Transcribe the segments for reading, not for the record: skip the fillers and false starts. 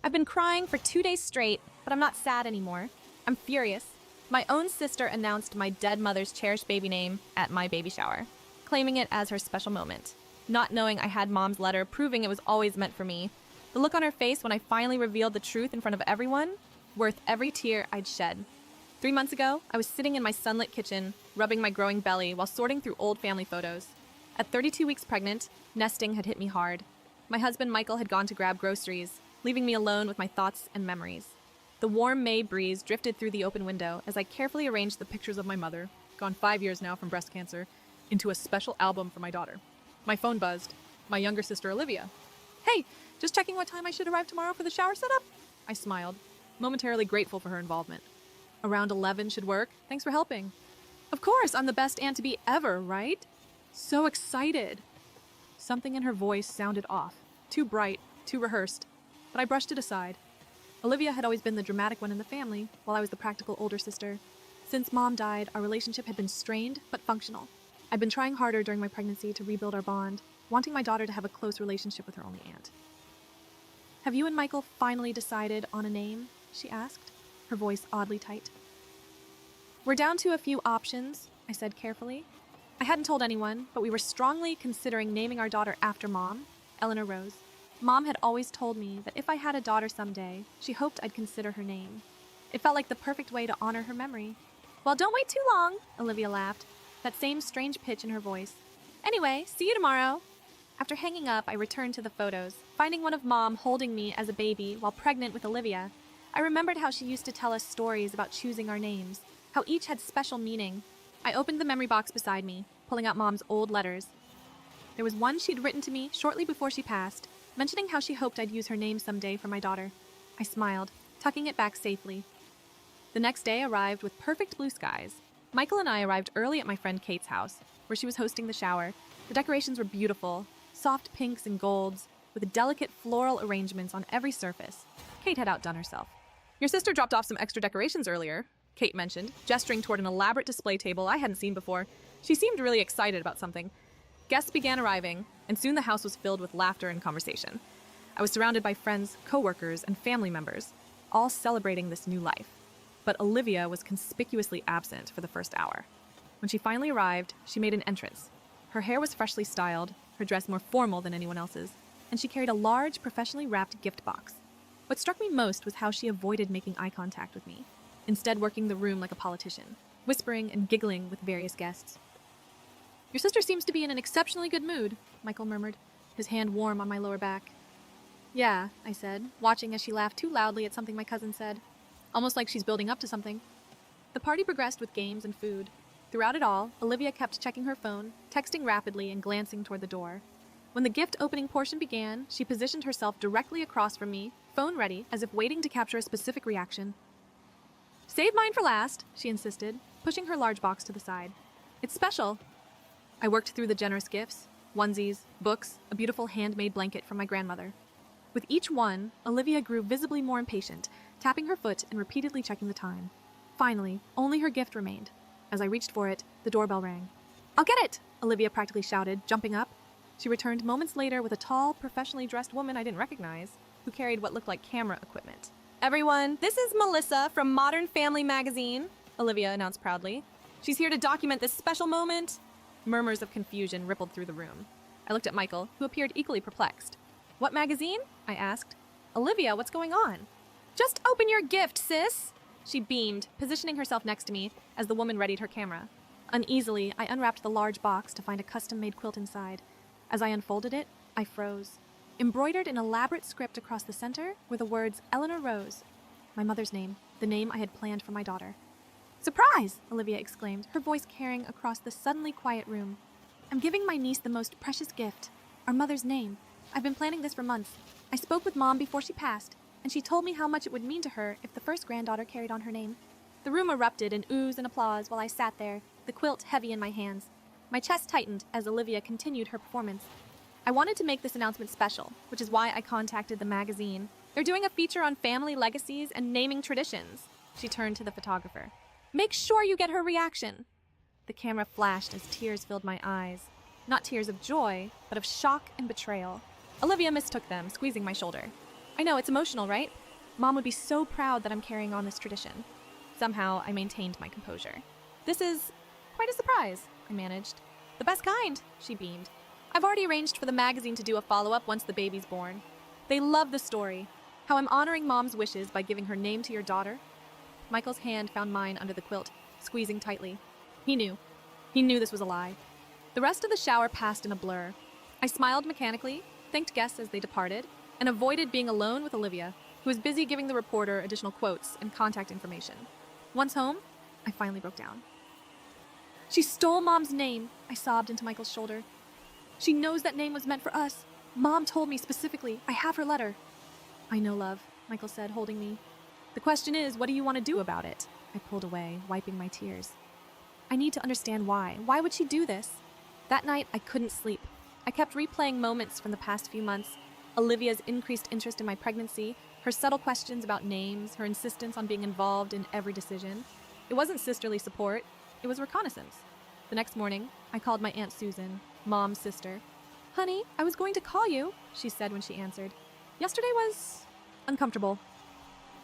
I've been crying for 2 days straight, but I'm not sad anymore. I'm furious. My own sister announced my dead mother's cherished baby name at my baby shower, claiming it as her special moment. Not knowing I had Mom's letter proving it was always meant for me. The look on her face when I finally revealed the truth in front of everyone, worth every tear I'd shed. 3 months ago, I was sitting in my sunlit kitchen, rubbing my growing belly while sorting through old family photos. At 32 weeks pregnant, nesting had hit me hard. My husband Michael had gone to grab groceries, leaving me alone with my thoughts and memories. The warm May breeze drifted through the open window as I carefully arranged the pictures of my mother, gone 5 years now from breast cancer, into a special album for my daughter. My phone buzzed. My younger sister Olivia. "Hey, just checking what time I should arrive tomorrow for the shower setup?" I smiled, momentarily grateful for her involvement. "Around 11 should work. Thanks for helping." "Of course, I'm the best aunt-to-be ever, right?" So excited. Something in her voice sounded off, too bright, too rehearsed, but I brushed it aside. Olivia had always been the dramatic one in the family, while I was the practical older sister. Since Mom died, our relationship had been strained but functional. I'd been trying harder during my pregnancy to rebuild our bond, wanting my daughter to have a close relationship with her only aunt. "Have you and Michael finally decided on a name?" she asked, her voice oddly tight. "We're down to a few options," I said carefully. I hadn't told anyone, but we were strongly considering naming our daughter after Mom, Eleanor Rose. Mom had always told me that if I had a daughter someday, she hoped I'd consider her name. It felt like the perfect way to honor her memory. "Well, don't wait too long," Olivia laughed, that same strange pitch in her voice. "Anyway, see you tomorrow." After hanging up, I returned to the photos, finding one of Mom holding me as a baby while pregnant with Olivia. I remembered how she used to tell us stories about choosing our names, how each had special meaning. I opened the memory box beside me, pulling out Mom's old letters. There was one she'd written to me shortly before she passed, mentioning how she hoped I'd use her name someday for my daughter. I smiled, tucking it back safely. The next day arrived with perfect blue skies. Michael and I arrived early at my friend Kate's house, where she was hosting the shower. The decorations were beautiful, soft pinks and golds, with delicate floral arrangements on every surface. Kate had outdone herself. "Your sister dropped off some extra decorations earlier," Kate mentioned, gesturing toward an elaborate display table I hadn't seen before. She seemed really excited about something. Guests began arriving, and soon the house was filled with laughter and conversation. I was surrounded by friends, coworkers, and family members, all celebrating this new life. But Olivia was conspicuously absent for the first hour. When she finally arrived, she made an entrance. Her hair was freshly styled, her dress more formal than anyone else's, and she carried a large, professionally wrapped gift box. What struck me most was how she avoided making eye contact with me, instead working the room like a politician, whispering and giggling with various guests. "Your sister seems to be in an exceptionally good mood," Michael murmured, his hand warm on my lower back. "Yeah," I said, watching as she laughed too loudly at something my cousin said. Almost like she's building up to something. The party progressed with games and food. Throughout it all, Olivia kept checking her phone, texting rapidly and glancing toward the door. When the gift opening portion began, she positioned herself directly across from me, phone ready, as if waiting to capture a specific reaction. "Save mine for last," she insisted, pushing her large box to the side. "It's special." I worked through the generous gifts, onesies, books, a beautiful handmade blanket from my grandmother. With each one, Olivia grew visibly more impatient, tapping her foot and repeatedly checking the time. Finally, only her gift remained. As I reached for it, the doorbell rang. "I'll get it!" Olivia practically shouted, jumping up. She returned moments later with a tall, professionally dressed woman I didn't recognize, who carried what looked like camera equipment. "Everyone, this is Melissa from Modern Family magazine," Olivia announced proudly. "She's here to document this special moment." Murmurs of confusion rippled through the room. I looked at Michael, who appeared equally perplexed. "What magazine?" I asked. "Olivia, what's going on?" "Just open your gift, sis!" She beamed, positioning herself next to me as the woman readied her camera. Uneasily, I unwrapped the large box to find a custom-made quilt inside. As I unfolded it, I froze. Embroidered in elaborate script across the center were the words Eleanor Rose, my mother's name, the name I had planned for my daughter. "Surprise!" Olivia exclaimed, her voice carrying across the suddenly quiet room. "I'm giving my niece the most precious gift, our mother's name. I've been planning this for months. I spoke with Mom before she passed, and she told me how much it would mean to her if the first granddaughter carried on her name." The room erupted in oohs and applause while I sat there, the quilt heavy in my hands. My chest tightened as Olivia continued her performance. I wanted to make this announcement special, which is why I contacted the magazine. "They're doing a feature on family legacies and naming traditions." She turned to the photographer. "Make sure you get her reaction." The camera flashed as tears filled my eyes. Not tears of joy, but of shock and betrayal. Olivia mistook them, squeezing my shoulder. I know, it's emotional, right? Mom would be so proud that I'm carrying on this tradition. Somehow, I maintained my composure. This is quite a surprise, I managed. The best kind, she beamed. I've already arranged for the magazine to do a follow-up once the baby's born. They love the story. How I'm honoring Mom's wishes by giving her name to your daughter. Michael's hand found mine under the quilt, squeezing tightly. He knew. He knew this was a lie. The rest of the shower passed in a blur. I smiled mechanically, thanked guests as they departed, and avoided being alone with Olivia, who was busy giving the reporter additional quotes and contact information. Once home, I finally broke down. She stole Mom's name, I sobbed into Michael's shoulder. She knows that name was meant for us. Mom told me specifically. I have her letter. I know, love, Michael said, holding me. The question is, what do you want to do about it? I pulled away, wiping my tears. I need to understand why. Why would she do this? That night, I couldn't sleep. I kept replaying moments from the past few months. Olivia's increased interest in my pregnancy, her subtle questions about names, her insistence on being involved in every decision. It wasn't sisterly support. It was reconnaissance. The next morning, I called my Aunt Susan, Mom's sister. Honey, I was going to call you, she said when she answered. Yesterday was uncomfortable.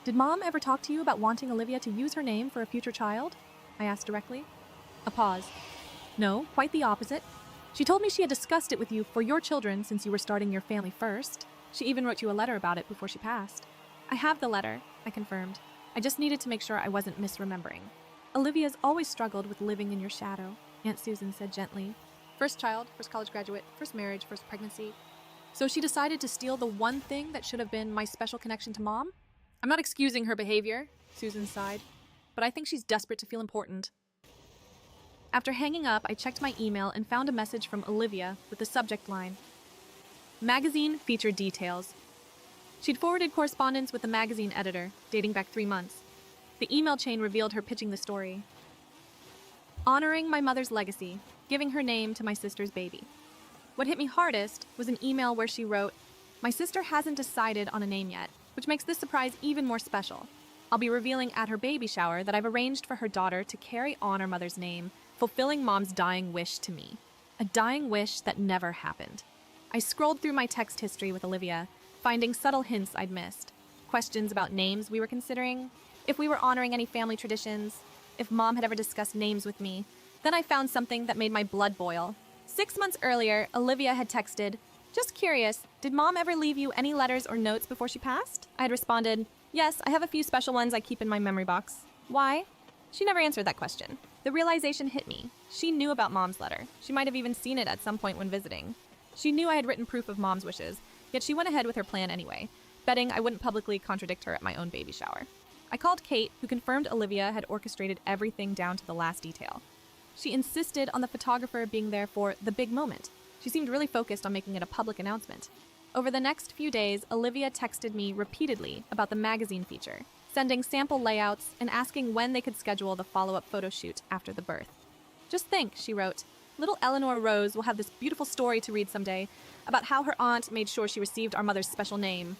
Did Mom ever talk to you about wanting Olivia to use her name for a future child? I asked directly. A pause. No, quite the opposite. She told me she had discussed it with you for your children since you were starting your family first. She even wrote you a letter about it before she passed. I have the letter, I confirmed. I just needed to make sure I wasn't misremembering. Olivia's always struggled with living in your shadow, Aunt Susan said gently. First child, first college graduate, first marriage, first pregnancy. So she decided to steal the one thing that should have been my special connection to Mom? I'm not excusing her behavior, Susan sighed, but I think she's desperate to feel important. After hanging up, I checked my email and found a message from Olivia with the subject line, Magazine feature details. She'd forwarded correspondence with the magazine editor, dating back 3 months. The email chain revealed her pitching the story. Honoring my mother's legacy, giving her name to my sister's baby. What hit me hardest was an email where she wrote, My sister hasn't decided on a name yet, which makes this surprise even more special. I'll be revealing at her baby shower that I've arranged for her daughter to carry on her mother's name, fulfilling Mom's dying wish to me. A dying wish that never happened. I scrolled through my text history with Olivia, finding subtle hints I'd missed. Questions about names we were considering, if we were honoring any family traditions, if Mom had ever discussed names with me. Then I found something that made my blood boil. 6 months earlier, Olivia had texted, Just curious, did Mom ever leave you any letters or notes before she passed? I had responded, Yes, I have a few special ones I keep in my memory box. Why? She never answered that question. The realization hit me. She knew about Mom's letter. She might have even seen it at some point when visiting. She knew I had written proof of Mom's wishes, yet she went ahead with her plan anyway, betting I wouldn't publicly contradict her at my own baby shower. I called Kate, who confirmed Olivia had orchestrated everything down to the last detail. She insisted on the photographer being there for the big moment. She seemed really focused on making it a public announcement. Over the next few days, Olivia texted me repeatedly about the magazine feature, sending sample layouts and asking when they could schedule the follow-up photo shoot after the birth. Just think, she wrote, little Eleanor Rose will have this beautiful story to read someday about how her aunt made sure she received our mother's special name.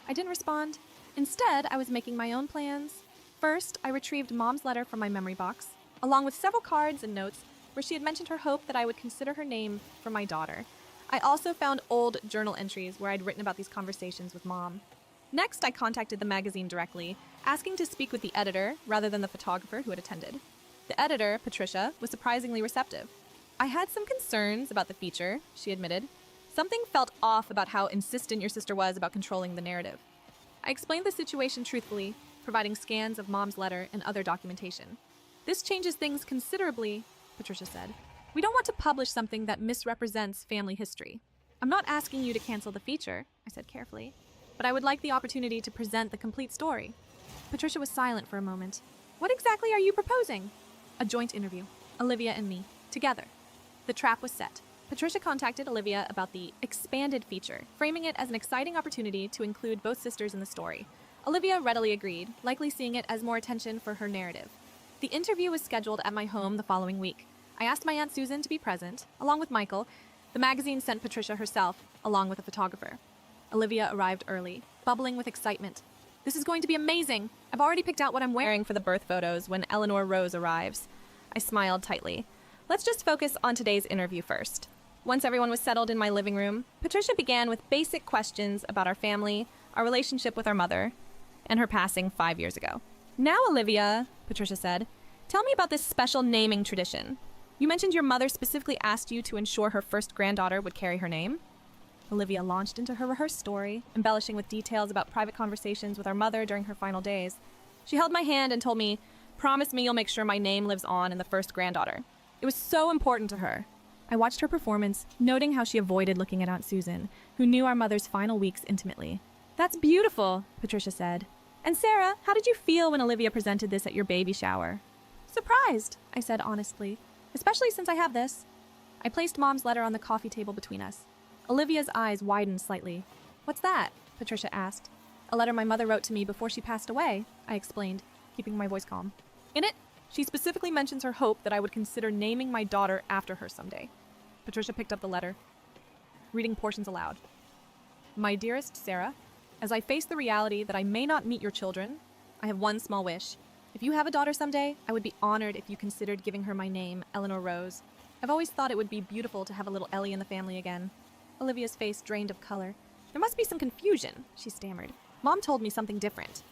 I didn't respond. Instead, I was making my own plans. First, I retrieved Mom's letter from my memory box, along with several cards and notes where she had mentioned her hope that I would consider her name for my daughter. I also found old journal entries where I'd written about these conversations with Mom. Next, I contacted the magazine directly, asking to speak with the editor rather than the photographer who had attended. The editor, Patricia, was surprisingly receptive. I had some concerns about the feature, she admitted. Something felt off about how insistent your sister was about controlling the narrative. I explained the situation truthfully, providing scans of Mom's letter and other documentation. This changes things considerably, Patricia said. We don't want to publish something that misrepresents family history. I'm not asking you to cancel the feature, I said carefully, but I would like the opportunity to present the complete story. Patricia was silent for a moment. What exactly are you proposing? A joint interview, Olivia and me, together. The trap was set. Patricia contacted Olivia about the expanded feature, framing it as an exciting opportunity to include both sisters in the story. Olivia readily agreed, likely seeing it as more attention for her narrative. The interview was scheduled at my home the following week. I asked my Aunt Susan to be present, along with Michael. The magazine sent Patricia herself, along with a photographer. Olivia arrived early, bubbling with excitement. This is going to be amazing. I've already picked out what I'm wearing for the birth photos when Eleanor Rose arrives. I smiled tightly. Let's just focus on today's interview first. Once everyone was settled in my living room, Patricia began with basic questions about our family, our relationship with our mother, and her passing 5 years ago. Now, Olivia, Patricia said, tell me about this special naming tradition. You mentioned your mother specifically asked you to ensure her first granddaughter would carry her name. Olivia launched into her rehearsed story, embellishing with details about private conversations with our mother during her final days. She held my hand and told me, promise me you'll make sure my name lives on in the first granddaughter. It was so important to her. I watched her performance, noting how she avoided looking at Aunt Susan, who knew our mother's final weeks intimately. That's beautiful, Patricia said. And Sarah, how did you feel when Olivia presented this at your baby shower? Surprised, I said honestly, especially since I have this. I placed Mom's letter on the coffee table between us. Olivia's eyes widened slightly. What's that? Patricia asked. A letter my mother wrote to me before she passed away, I explained, keeping my voice calm. In it, she specifically mentions her hope that I would consider naming my daughter after her someday. Patricia picked up the letter, reading portions aloud. My dearest Sarah, as I face the reality that I may not meet your children, I have one small wish. If you have a daughter someday, I would be honored if you considered giving her my name, Eleanor Rose. I've always thought it would be beautiful to have a little Ellie in the family again. Olivia's face drained of color. There must be some confusion, she stammered. Mom told me something different.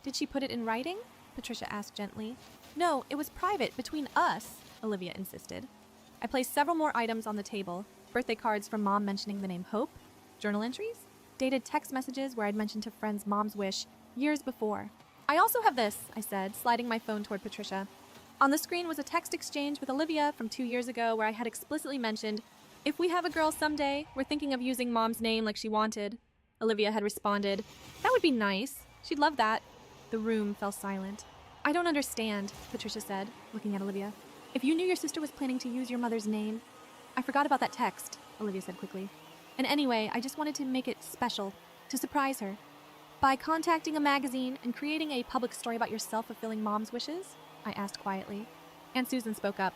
Did she put it in writing? Patricia asked gently. No, it was private between us, Olivia insisted. I placed several more items on the table, birthday cards from Mom mentioning the name Hope, journal entries, dated text messages where I'd mentioned to friends Mom's wish years before. I also have this, I said, sliding my phone toward Patricia. On the screen was a text exchange with Olivia from 2 years ago where I had explicitly mentioned, if we have a girl someday, we're thinking of using Mom's name like she wanted. Olivia had responded, that would be nice. She'd love that. The room fell silent. I don't understand, Patricia said, looking at Olivia. If you knew your sister was planning to use your mother's name... I forgot about that text, Olivia said quickly. And anyway, I just wanted to make it special, to surprise her. By contacting a magazine and creating a public story about yourself fulfilling Mom's wishes? I asked quietly. Aunt Susan spoke up.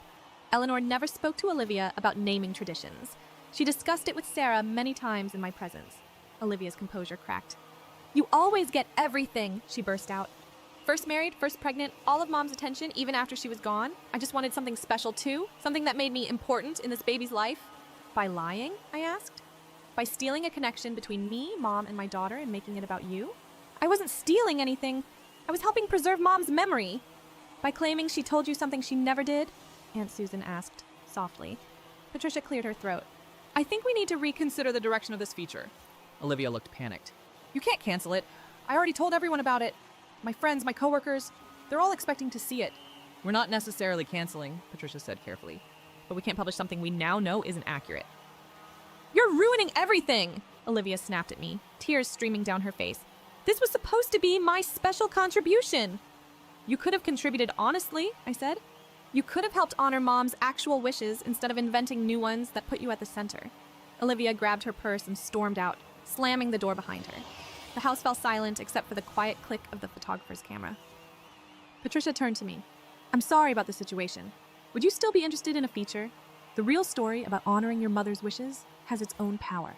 Eleanor never spoke to Olivia about naming traditions. She discussed it with Sarah many times in my presence. Olivia's composure cracked. You always get everything, she burst out. First married, first pregnant, all of Mom's attention even after she was gone. I just wanted something special too, something that made me important in this baby's life. By lying? I asked. By stealing a connection between me, Mom, and my daughter and making it about you? I wasn't stealing anything. I was helping preserve Mom's memory. By claiming she told you something she never did? Aunt Susan asked, softly. Patricia cleared her throat. I think we need to reconsider the direction of this feature. Olivia looked panicked. You can't cancel it. I already told everyone about it. My friends, my coworkers, they're all expecting to see it. We're not necessarily canceling, Patricia said carefully. But we can't publish something we now know isn't accurate. You're ruining everything, Olivia snapped at me, tears streaming down her face. This was supposed to be my special contribution. You could have contributed honestly, I said. You could have helped honor Mom's actual wishes instead of inventing new ones that put you at the center. Olivia grabbed her purse and stormed out, slamming the door behind her. The house fell silent except for the quiet click of the photographer's camera. Patricia turned to me. I'm sorry about the situation. Would you still be interested in a feature? The real story about honoring your mother's wishes has its own power.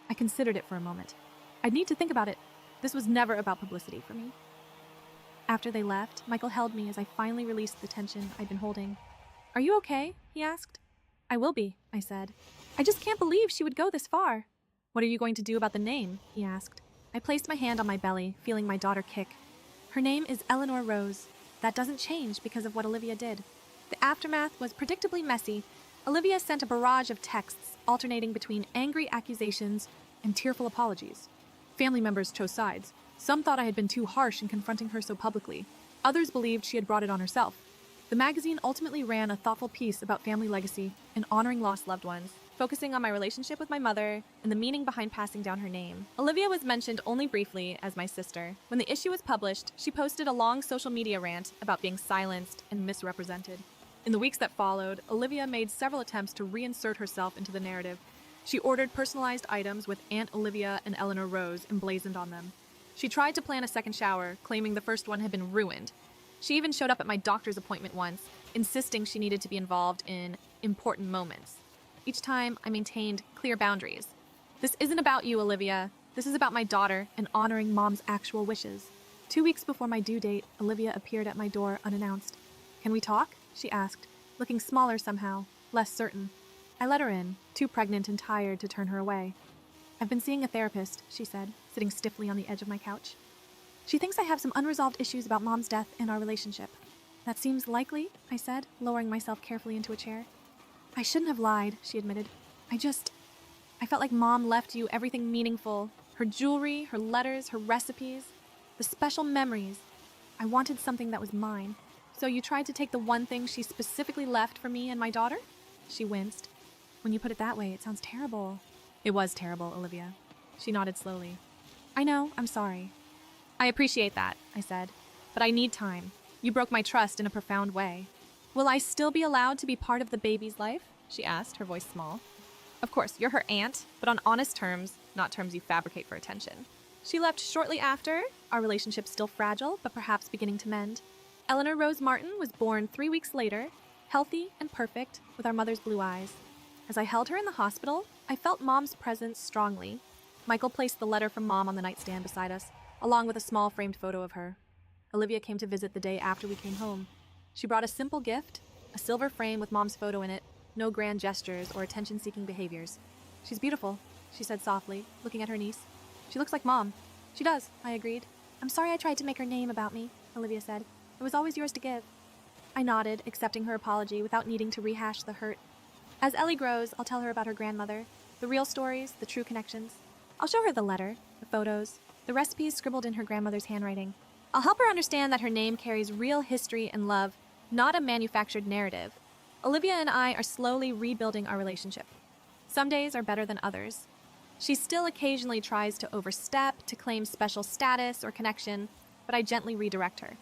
I considered it for a moment. I'd need to think about it. This was never about publicity for me. After they left, Michael held me as I finally released the tension I'd been holding. Are you okay? He asked. I will be, I said. I just can't believe she would go this far. What are you going to do about the name? He asked. I placed my hand on my belly, feeling my daughter kick. Her name is Eleanor Rose. That doesn't change because of what Olivia did. The aftermath was predictably messy. Olivia sent a barrage of texts alternating between angry accusations and tearful apologies. Family members chose sides. Some thought I had been too harsh in confronting her so publicly. Others believed she had brought it on herself. The magazine ultimately ran a thoughtful piece about family legacy and honoring lost loved ones, focusing on my relationship with my mother and the meaning behind passing down her name. Olivia was mentioned only briefly as my sister. When the issue was published, she posted a long social media rant about being silenced and misrepresented. In the weeks that followed, Olivia made several attempts to reinsert herself into the narrative. She ordered personalized items with Aunt Olivia and Eleanor Rose emblazoned on them. She tried to plan a second shower, claiming the first one had been ruined. She even showed up at my doctor's appointment once, insisting she needed to be involved in important moments. Each time, I maintained clear boundaries. This isn't about you, Olivia. This is about my daughter and honoring Mom's actual wishes. 2 weeks before my due date, Olivia appeared at my door unannounced. Can we talk? She asked, looking smaller somehow, less certain. I let her in, too pregnant and tired to turn her away. I've been seeing a therapist, she said, sitting stiffly on the edge of my couch. She thinks I have some unresolved issues about Mom's death and our relationship. That seems likely, I said, lowering myself carefully into a chair. I shouldn't have lied, she admitted. I felt like Mom left you everything meaningful. Her jewelry, her letters, her recipes, the special memories. I wanted something that was mine. So you tried to take the one thing she specifically left for me and my daughter? She winced. When you put it that way, it sounds terrible. It was terrible, Olivia. She nodded slowly. I know, I'm sorry. I appreciate that, I said, but I need time. You broke my trust in a profound way. Will I still be allowed to be part of the baby's life? She asked, her voice small. Of course, you're her aunt, but on honest terms, not terms you fabricate for attention. She left shortly after, our relationship still fragile, but perhaps beginning to mend. Eleanor Rose Martin was born 3 weeks later, healthy and perfect, with our mother's blue eyes. As I held her in the hospital, I felt Mom's presence strongly. Michael placed the letter from Mom on the nightstand beside us, along with a small framed photo of her. Olivia came to visit the day after we came home. She brought a simple gift, a silver frame with Mom's photo in it, no grand gestures or attention-seeking behaviors. She's beautiful, she said softly, looking at her niece. She looks like Mom. She does, I agreed. I'm sorry I tried to make her name about me, Olivia said. It was always yours to give. I nodded, accepting her apology without needing to rehash the hurt. As Ellie grows, I'll tell her about her grandmother, the real stories, the true connections. I'll show her the letter, the photos, the recipes scribbled in her grandmother's handwriting. I'll help her understand that her name carries real history and love, not a manufactured narrative. Olivia and I are slowly rebuilding our relationship. Some days are better than others. She still occasionally tries to overstep, to claim special status or connection, but I gently redirect her.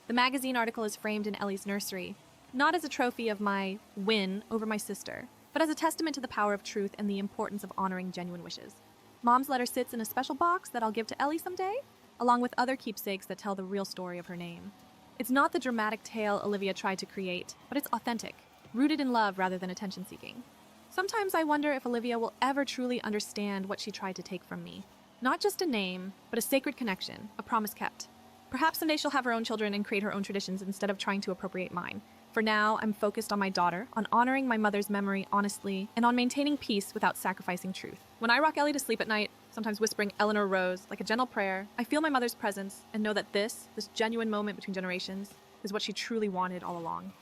The magazine article is framed in Ellie's nursery, not as a trophy of my win over my sister, but as a testament to the power of truth and the importance of honoring genuine wishes. Mom's letter sits in a special box that I'll give to Ellie someday, along with other keepsakes that tell the real story of her name. It's not the dramatic tale Olivia tried to create, but it's authentic, rooted in love rather than attention-seeking. Sometimes I wonder if Olivia will ever truly understand what she tried to take from me. Not just a name, but a sacred connection, a promise kept. Perhaps someday she'll have her own children and create her own traditions instead of trying to appropriate mine. For now, I'm focused on my daughter, on honoring my mother's memory honestly, and on maintaining peace without sacrificing truth. When I rock Ellie to sleep at night, sometimes whispering Eleanor Rose like a gentle prayer, I feel my mother's presence and know that this genuine moment between generations, is what she truly wanted all along.